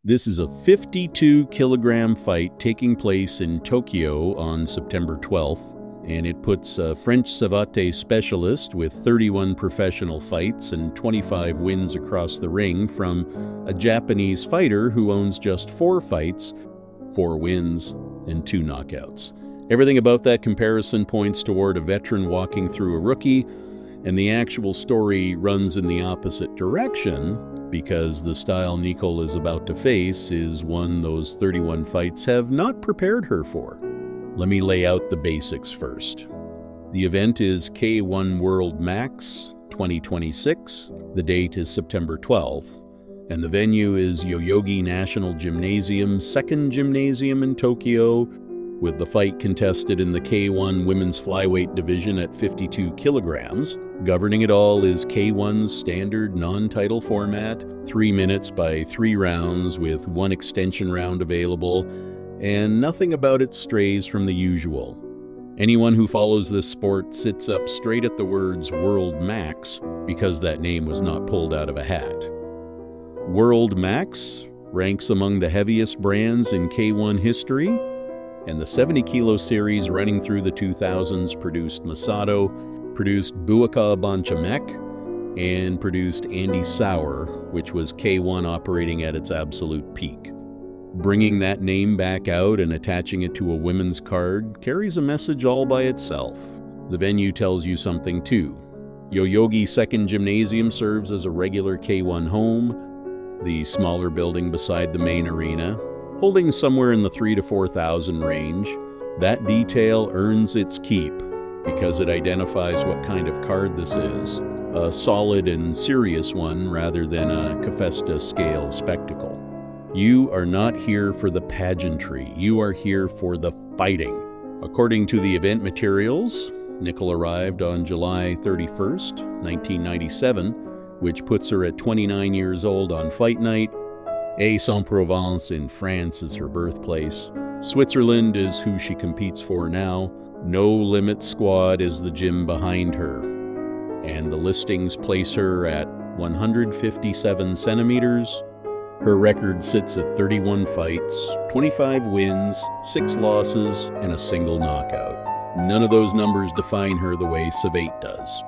This is a 52-kilogram fight taking place in Tokyo on September 12th, and it puts a French savate specialist with 31 professional fights and 25 wins across the ring from a Japanese fighter who owns just 4 fights, 4 wins, and 2 knockouts. Everything about that comparison points toward a veteran walking through a rookie, and the actual story runs in the opposite direction because the style Nicol is about to face is one those 31 fights have not prepared her for. Let me lay out the basics first. The event is K1 World Max 2026. The date is September 12th, and the venue is Yoyogi National Gymnasium, second gymnasium in Tokyo, with the fight contested in the K1 women's flyweight division at 52 kilograms. Governing it all is K1's standard non-title format, 3 minutes by 3 rounds with 1 extension round available, and nothing about it strays from the usual. Anyone who follows this sport sits up straight at the words World Max because that name was not pulled out of a hat. World Max ranks among the heaviest brands in K1 history, and the 70-kilo series running through the 2000s produced Masato, produced Buaka Banchamek, and produced Andy Sauer, which was K1 operating at its absolute peak. Bringing that name back out and attaching it to a women's card carries a message all by itself. The venue tells you something too. Yoyogi Second Gymnasium serves as a regular K1 home, the smaller building beside the main arena, holding somewhere in the 3,000 to 4,000 range. That detail earns its keep because it identifies what kind of card this is, a solid and serious one rather than a Kefesta scale spectacle. You are not here for the pageantry, you are here for the fighting. According to the event materials, Nicol arrived on July 31st, 1997, which puts her at 29 years old on fight night. Aix-en-Provence in France is her birthplace. Switzerland is who she competes for now. No Limit Squad is the gym behind her. And the listings place her at 157 centimeters. Her record sits at 31 fights, 25 wins, 6 losses, and a single knockout. None of those numbers define her the way savate does.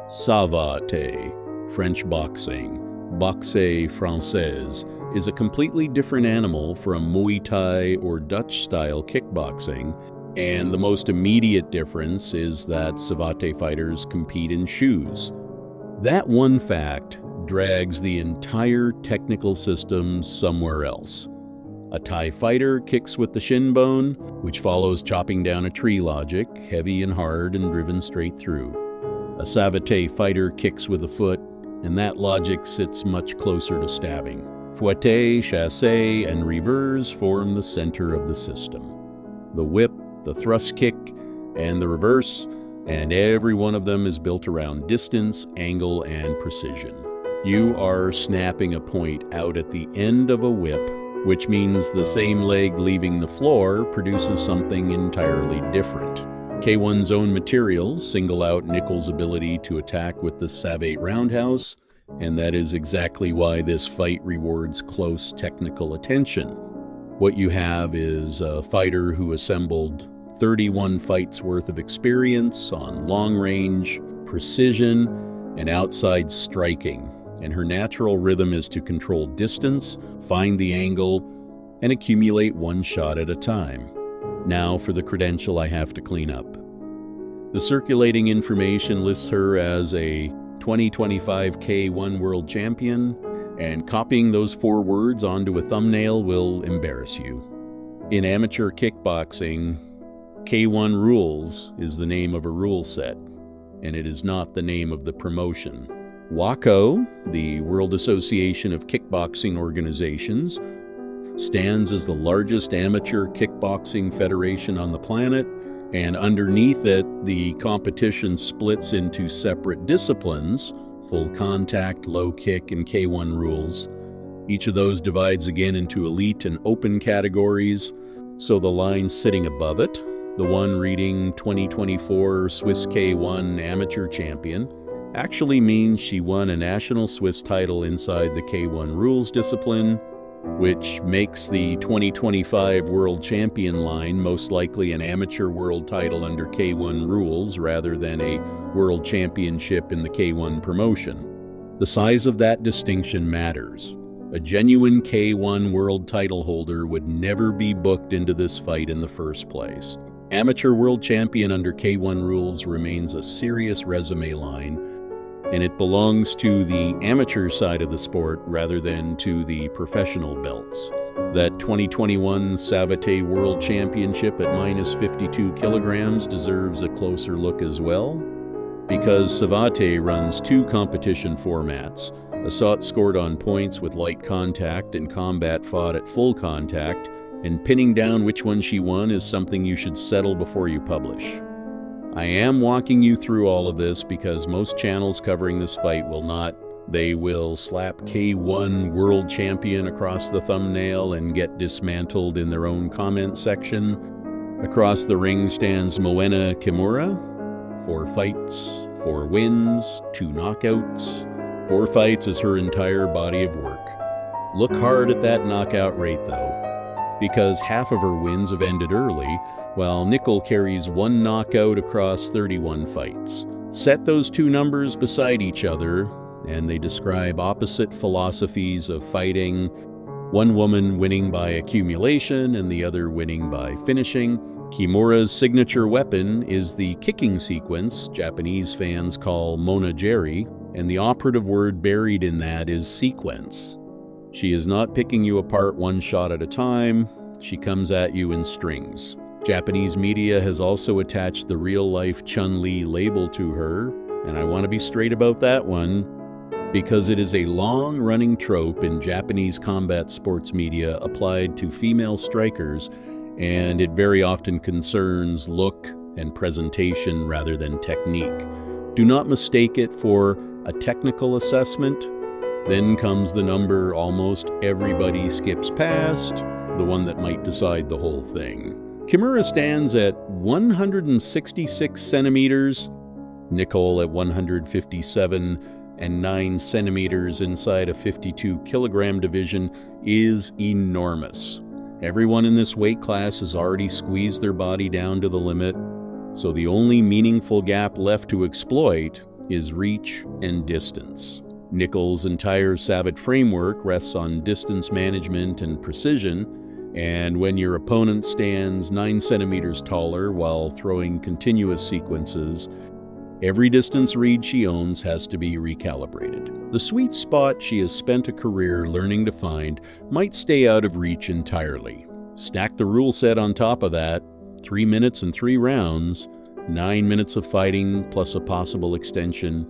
Savate, French boxing, boxe française, is a completely different animal from Muay Thai or Dutch-style kickboxing, and the most immediate difference is that savate fighters compete in shoes. That one fact drags the entire technical system somewhere else. A Thai fighter kicks with the shin bone, which follows chopping down a tree logic, heavy and hard and driven straight through. A savate fighter kicks with a foot, and that logic sits much closer to stabbing. Fouette, chassé, and reverse form the center of the system. The whip, the thrust kick, and the reverse, and every one of them is built around distance, angle, and precision. You are snapping a point out at the end of a whip, which means the same leg leaving the floor produces something entirely different. K1's own materials single out Nicol's ability to attack with the savate roundhouse, and that is exactly why this fight rewards close technical attention. What you have is a fighter who assembled 31 fights worth of experience on long range, precision, and outside striking, and her natural rhythm is to control distance, find the angle, and accumulate one shot at a time. Now for the credential I have to clean up. The circulating information lists her as a 2025 K1 World Champion, and copying those 4 words onto a thumbnail will embarrass you. In amateur kickboxing, K1 Rules is the name of a rule set, and it is not the name of the promotion. WAKO, the World Association of Kickboxing Organizations, stands as the largest amateur kickboxing federation on the planet, and underneath it, the competition splits into separate disciplines, full contact, low kick, and K1 rules. Each of those divides again into elite and open categories, so the line sitting above it, the one reading 2024 Swiss K1 Amateur Champion, actually means she won a national Swiss title inside the K1 rules discipline, which makes the 2025 World Champion line most likely an amateur world title under K1 rules rather than a World Championship in the K1 promotion. The size of that distinction matters. A genuine K1 world title holder would never be booked into this fight in the first place. Amateur world champion under K1 rules remains a serious resume line, and it belongs to the amateur side of the sport rather than to the professional belts. That 2021 savate world championship at minus 52 kilograms deserves a closer look as well, because savate runs two competition formats: assault scored on points with light contact and combat fought at full contact, and pinning down which one she won is something you should settle before you publish. I am walking you through all of this because most channels covering this fight will not. They will slap K1 world champion across the thumbnail and get dismantled in their own comment section. Across the ring stands Moena Kimura. 4 fights, 4 wins, 2 knockouts. 4 fights is her entire body of work. Look hard at that knockout rate though, because half of her wins have ended early, while Nicol carries 1 knockout across 31 fights. Set those two numbers beside each other, and they describe opposite philosophies of fighting, one woman winning by accumulation and the other winning by finishing. Kimura's signature weapon is the kicking sequence Japanese fans call monogeri, and the operative word buried in that is sequence. She is not picking you apart one shot at a time, she comes at you in strings. Japanese media has also attached the real-life Chun-Li label to her, and I want to be straight about that one, because it is a long-running trope in Japanese combat sports media applied to female strikers, and it very often concerns look and presentation rather than technique. Do not mistake it for a technical assessment. Then comes the number almost everybody skips past, the one that might decide the whole thing. Kimura stands at 166 centimeters, Nicol at 157 and 9 centimeters inside a 52 kilogram division is enormous. Everyone in this weight class has already squeezed their body down to the limit, so the only meaningful gap left to exploit is reach and distance. Nicol's entire savate framework rests on distance management and precision, and when your opponent stands 9 centimeters taller while throwing continuous sequences, every distance read she owns has to be recalibrated. The sweet spot she has spent a career learning to find might stay out of reach entirely. Stack the rule set on top of that, 3 minutes and 3 rounds, 9 minutes of fighting plus a possible extension.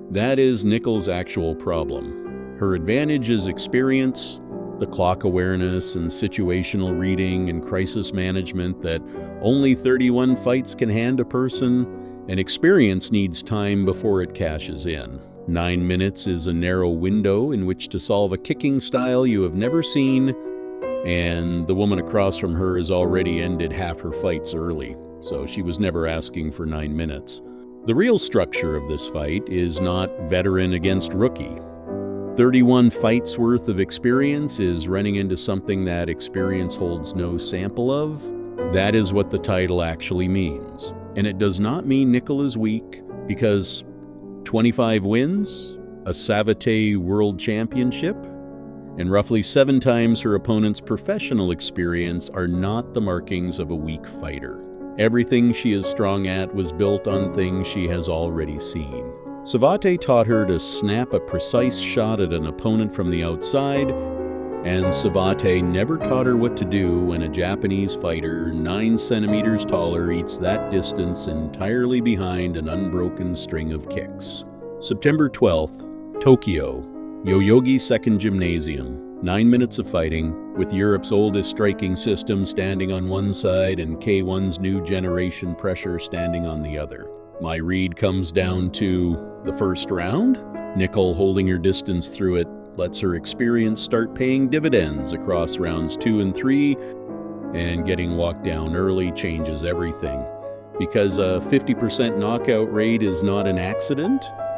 That is Nicol's actual problem. Her advantage is experience, the clock awareness and situational reading and crisis management that only 31 fights can hand a person, and experience needs time before it cashes in. 9 minutes is a narrow window in which to solve a kicking style you have never seen, and the woman across from her has already ended half her fights early, so she was never asking for 9 minutes. The real structure of this fight is not veteran against rookie. 31 fights worth of experience is running into something that experience holds no sample of. That is what the title actually means. And it does not mean Nicol is weak, because 25 wins, a savate world championship, and roughly 7 times her opponent's professional experience are not the markings of a weak fighter. Everything she is strong at was built on things she has already seen. Savate taught her to snap a precise shot at an opponent from the outside, and savate never taught her what to do when a Japanese fighter 9 centimeters taller eats that distance entirely behind an unbroken string of kicks. September 12th, Tokyo, Yoyogi 2nd Gymnasium. 9 minutes of fighting, with Europe's oldest striking system standing on one side and K1's new generation pressure standing on the other. My read comes down to the first round. Nicol holding her distance through it lets her experience start paying dividends across rounds 2 and 3, and getting walked down early changes everything. Because a 50% knockout rate is not an accident,